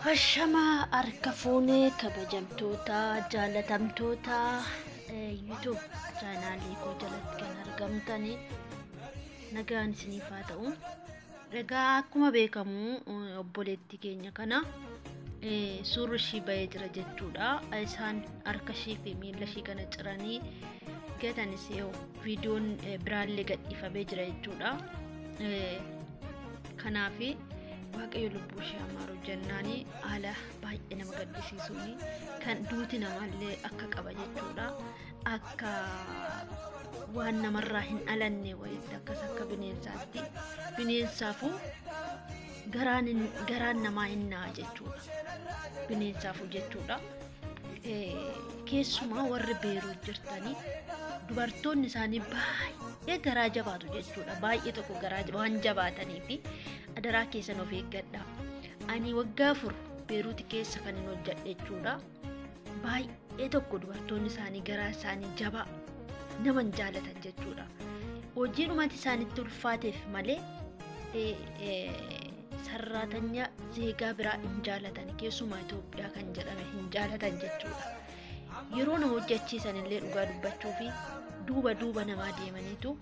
Hashama arkafune kabajamtoota jaalatamtoota YouTube chaanaalii koo jalatti kan argamtani nagaan isiniif haa ta'u. Egaa akkuma beekamu obboleetti keenya kana suurri ishii bahee jira jechuudha. Isaan harka ishii fi miila ishii kana ciranii gatanis viidiyoon biraallee gadhiifamee jira jechuudha. Kanaafi waaqayyo lubbuu ishee amaaru jennaani haala baay'ee nama gaddisiisuuni kan duuti namallee akka qaba jechuudha. Akka waan namarraa hin alanne wayitti akkas akka bineensaatti bineensaafuu garaan namaa hin na'a jechuudha. Bineensaafuu jechuudha. Keessumaa warri beeruu jirtanii dubartoonni isaanii baay'ee garaa jabaatu jechuudha. Baay'ee tokko garaa waan jabaatanii fi adaraa keessan of eeggadha. Ani waggaa 4 beeruuti keessa kan hin hojjedhe jechuudha. Baay'ee tokko dubartoonni isaanii garaa isaanii jabaa nama hin jaalatan jechuudha. Hojiin uumati isaanitti ulfaateef malee sarraatanya zeegaa biraa hin jaalatan, keessumaa Itoophiyaa kan jedhame hin jaalatan jechuudha. Yeroo nama hojjechiisan illee dhugaa dubbachuu fi duuba namaa deemaniitu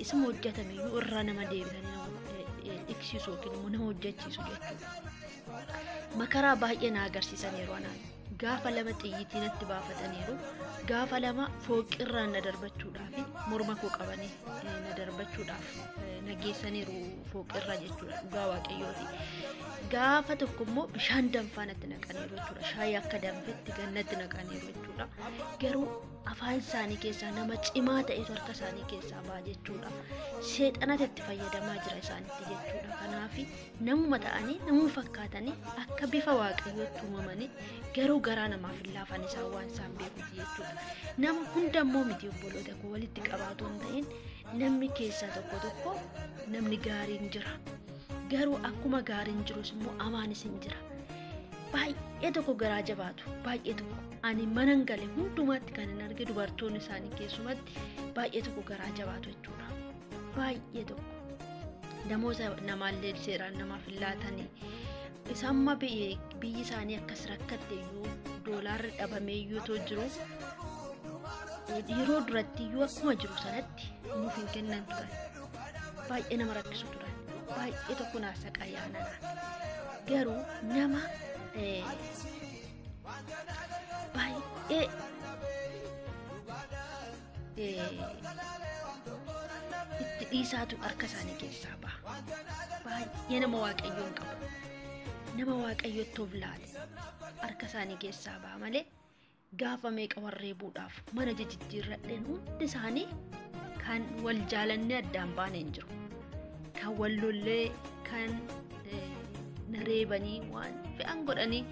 isuma hojjetamiyyuu irraa nama deebisanii iksisu yookiin immoo nama hojjechiisu jechuudha. Makaraa baay'ee na agarsiisan yeroo anaan gaafa lama xiyyiitiin itti baafataniiru, gaafa lama fooqirraan na darbachuudhaaf morma koo qabanii na darbachuudhaaf na geessaniiru fooqirra jechuudha. Dhugaa waaqayyooti. Gaafa tokko immoo bishaan danfaa natti naqaniiru jechuudha. Shaayii akka danfetti gannatti naqaniiru jechuudha. Garuu afaan isaanii keessaa nama cimaa ta'etu harka isaanii keessaa ba'a jechuudha. Seexanatu itti fayyadamaa jira isaanitti jechuudha. Kanaaf namuma ta'anii namuma fakkaatanii akka bifa waaqayyootti uumamanii garuu garaa namaaf hin laafan isaan waan isaan beekuti jechuudha. Nama hundammoo miti obboloota koo walitti qabaatu hin ta'in namni keessaa tokko namni gaariin jira. Garuu akkuma gaariin jirus immoo amaanis hin jira. Baay'ee baay'ee tokko garaa jabaatu baay'ee tokko ani manan gale hundumaatti kan hin arge dubartoonni isaanii keessumatti baay'ee tokko garaa jabaatu jechuudha. Baay'ee tokko namoota namaallee seeraan namaaf laatanii isamma biyyi isaanii akkas rakkatte iyyuu doolaarri dhabamee iyyuu too jiru yeroo duratti iyyuu akkuma jiru sanatti nuuf hin kennan turan. Baay'ee nama rakkisu turan. Baay'ee tokko naasa qayyaanadhaan garuu nama baay'ee itti dhiisaatu harka isaanii keessaa baha. Baay'ee nama waaqayyoon qabu nama waaqayyootti of laale harka isaanii keessaa baha malee gaafa meeqa warreebuudhaaf mana jijjiirradheen hundi isaanii kan wal jaalannee addaan baane hin jiru. Kan wal lollee kan nareebanii waan fe'an godhanii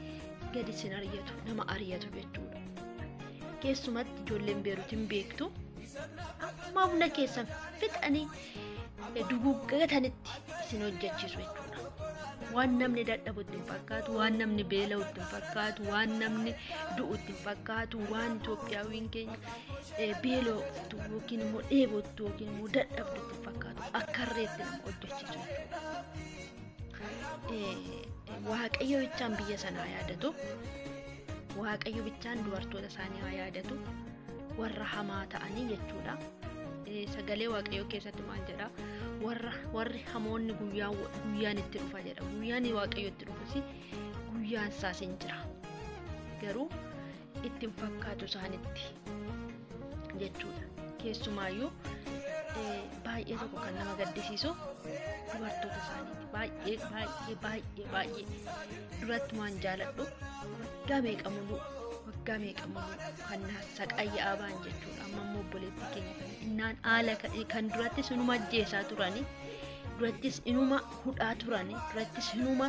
gadi sin ariyatu nama ariyatu jechuudha. Keessumatti ijoolleen beeruutiin beektu amma humna keessan fixanii duguggatanitti isin hojjechiisu jechuudha. Waan namni dadhabu ittiin fakkaatu, waan namni beela'u ittiin fakkaatu, waan namni du'u ittiin fakkaatu, waan Itoophiyaawwiin keenya beela'u yookiin immoo dheebottu yookiin immoo dadhabdu ittiin fakkaatu akka harreetti nama hojjechiisu jechuudha. Waaqayyo bichaan biyya sanaa yaadatu, waaqayyo bichaan dubartoota isaanii haa yaadatu, warra hamaa ta'anii jechuudha. Sagalee waaqayyo keessatti maal jedha? Warri hamoonni guyyaan itti dhufa jedha. Guyyaan waaqayyo itti dhufusi guyyaan isaas hin jira. Garuu ittiin fakkaatu isaanitti jechuudha. Keessumaayyuu baay'ee tokko kan nama gaddisiisu dubartoota isaaniiti. Baay'ee duratti waan jaaladhu waggaa meeqa muluu kan saqayyaa ba'an jechuudha. Amma immoo obboleettii keenya innaan haala kan durattis inuma ajjeesaa turanii, durattis inuma hudhaa turanii, durattis inuma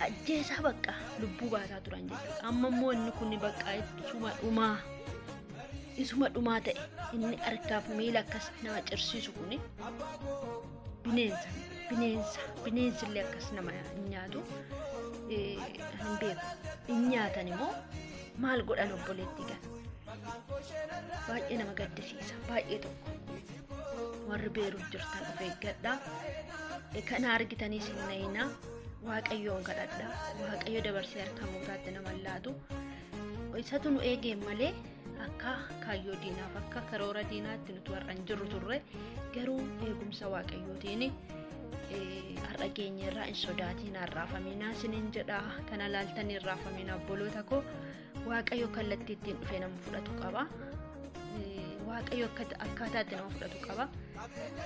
ajjeesaa bakka lubbuu baasaa turan jechuudha. Amma immoo inni kun bakka isuma dhumaa ta'e inni harkaaf miila akkas nama cirsiisu kun bineensa illee akkas nama nyaatu hin beeku. Hin nyaatan immoo maal godhan obboleettii kan baay'ee nama gaddisiisa. Baay'ee tokko warri beeruuf jirtan of eeggadhaa. Kana argitanii sinnayinaa waaqayyoon kadhadhaa. Waaqayyo dabarsee harka mootaatti nama laatu isatu nu eegeen malee akka kaayyoo diinaaf akka karoora diinaatti nuti warra hin jirru turre garuu eegumsa waaqayyootiin har'a keenya irraa hin sodaatiin harraafaminaa isiniin jedha. Kana laaltanii harraafaminaa obboloota koo waaqayyo kallattii ittiin dhufee nama fudhatu qaba. Waaqayyo akkaataatti nama fudhatu qaba.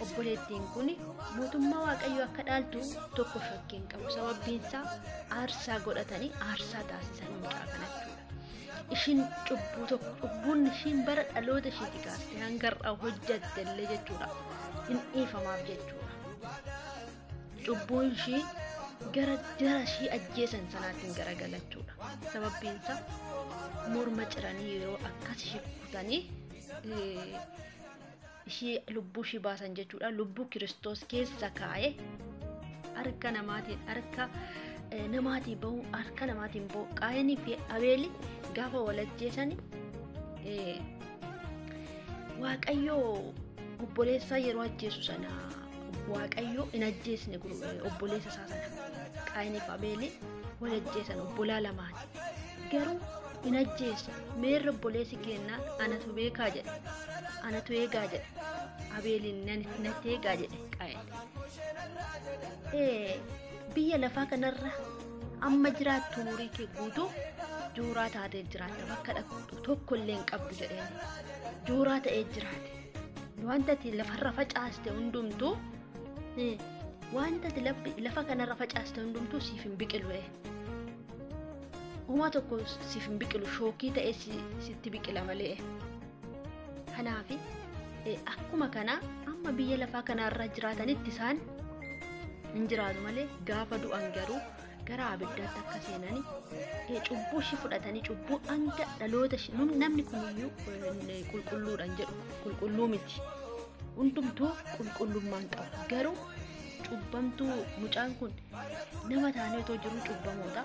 Obboleettiin kun mootummaa waaqayyo akka dhaaltu tokko shakkiin qabu. Sababbiin isaa aarsaa godhatanii aarsaa taasisan mucaa kanatti. Ishiin cubbuun ishiin bara dhaloota ishiitti kaastee hanga har'aa hojjatte illee jechuudha hin dhiifamaaf jechuudha. Cubbuun ishii gara jara ishii ajjeesan sanaatiin garagalachuudha. Sababbiin isaa morma ciranii yeroo akkas ishii kutanii ishii lubbuu ishii baasan jechuudha. Lubbuu Kiristoos keessa kaa'ee harka namaatiin bahu Qaayinii fi Abeeli gaafa wal ajjeesanii waaqayyo obboleessaa yeroo ajjeesu sana waaqayyo hin ajjeesne obboleessa isaa sana Qaayinii fi Abeeli wal ajjeesan obbolaa lamaan garuu hin ajjeesne. Meerri obboleessi kennaa anatu beekaa jedhe, anatu eegaa jedhe, Abeeliin natti eegaa jedhe Qaayinii. Biyya lafaa kanarra amma jiraattu umurii kee guutuu jooraa taatee jiraatta. Bakka dhaqxu tokko illee hin qabdu jedheen jooraa ta'ee jiraate. Wanta ati lafarra facaaste hundumtuu lafa kanarra facaaste hundumtuu siif hin biqilu. Uumaa tokko siif hin biqilu, shookii ta'ee sitti biqila malee. Kanaaf akkuma kana amma biyya lafaa kanarra jiraatanitti isaan hin jiraatu malee gaafa du'an garuu gara abiddaatti akka seenanii cubbuu ishii fudhatanii cubbuu hanga dhaloota namni kuniyyuu qulqulluudhaan jedhu qulqulluu miti. Hundumtuu qulqullummaan qabu garuu cubbamtuu mucaan kun nama taanee otoo jiru cubbamoota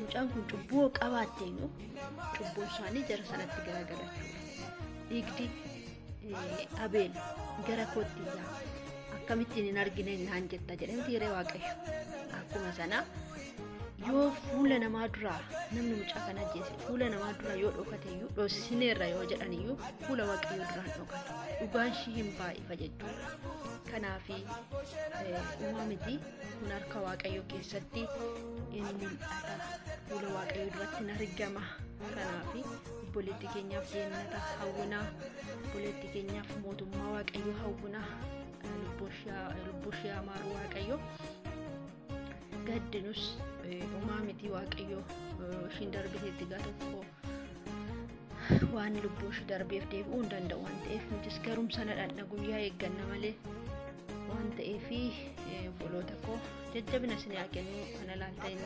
mucaan kun cubbuu qabaatteeyyuu cubbuun isaanii jara sanatti garaagarachuudha. Dhiigdi Abeel gara koottiidhaa akkamittiin hin argine naan jetta jedhamti yeroo Waaqayyo. Akkuma sana yoo fuula namaa duraa namni mucaa kana ajjeese fuula namaa duraa yoo dhokateeyyuu dhoosineerra yoo jedhaniyyuu fuula Waaqayyo duraan dhokatu. Dhugaan ishii hin baay'ifa jechuudha. Kanaafi uumaa miti kun harka Waaqayyo keessatti inni mul'ata. Fuula Waaqayyo duratti hin argama. Kanaafi obboleetti keenyaaf jannata hawwinaa, obboleetti keenyaaf mootummaa Waaqayyo hawwinaa, lubbushee amaaru Waaqayyo gaddinus uumaa miti Waaqayyo ishiin darbiteetti gaa tokko waan lubbushee darbeef deebi'uu hin danda'u waan ta'eef nutis garumsana dhandha guyyaa eegganna malee waan ta'eefi obboloota koo jajjabina isin haa kennu kana laaltanii